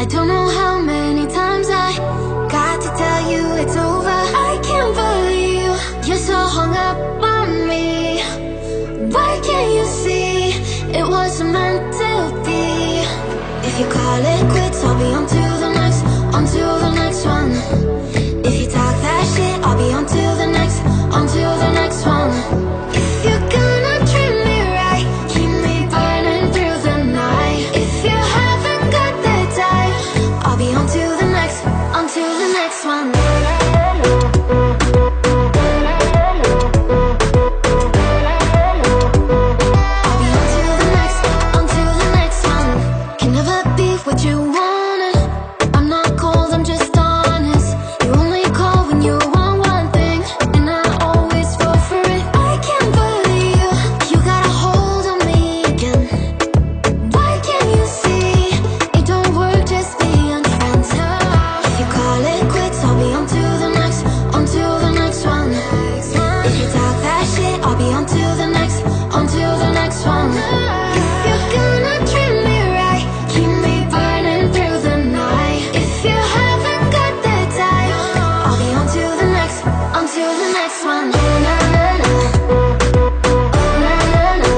I don't know how many times I got to tell you it's over. I can't believe you're so hung up on me. Why can't you see it wasn't meant to be? If you call it quits, I'll be on to the next, on to the next one. If you talk that shit, I'll be on to the next, on to the next one. If you're gonna treat me right, keep me burning through the night. If you haven't got the time, I'll be on to the next, on to the next one. What you wanted, I'm not cold, I'm just honest. You only call when you want one thing, and I always fall for it. I can't believe you got a hold on me again. Why can't you see it don't work just being friends? If you call it quits, I'll be on to the next, on to the next one. If you talk that shit, I'll be on to the next, on to the next one. If you're gonna treat me right, keep me through the night. If you haven't got the time, I'll be on to the next, on to the next one. Oh na na na, oh na na na,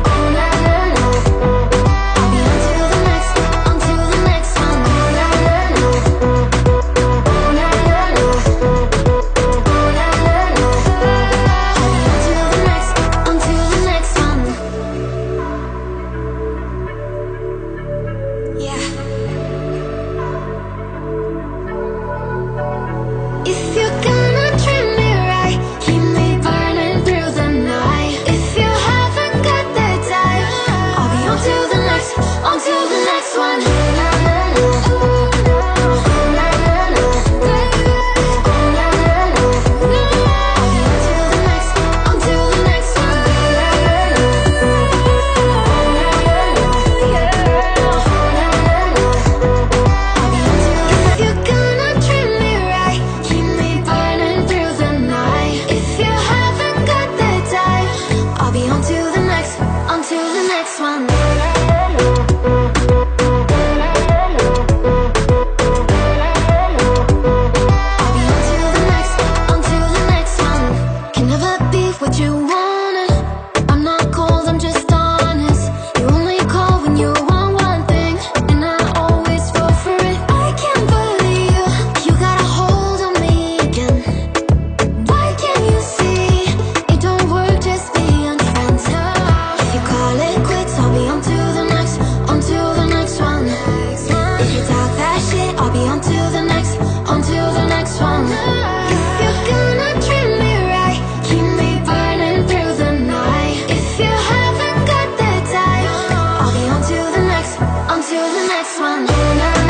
oh na na na. I'll be on to the next, on to the next one. Oh na na na, oh na na na, oh na na na. I'll be on to the next, on to the next one. Yeah. If you're gonna treat me right, keep me burning through the night. If you haven't got the time, I'll be on to the next, on to the next one. Na na na, oh na na na, oh na na na. I'll be on to the next, on to the next one. Na na na, oh na na na, oh na na na. If you're gonna treat me right, keep me burning through the night. If you haven't got the time, I'll be on to the next, on to the next one. I'll be on to the next, on to the next one. Can never be what you wanted. I'm not cold, I'm just honest. You only call when you want one thing, and I always fall for it. I can't believe you got a hold on me again. Why can't you see it don't work just being friends? If you call it quits, I'll be on to the next, on to the next one. If you talk that shit, I'll be on to the next, on to the next one. If you're gonna treat me right, keep me burning through the night. If you haven't got the time, I'll be on to the next, on to the next one.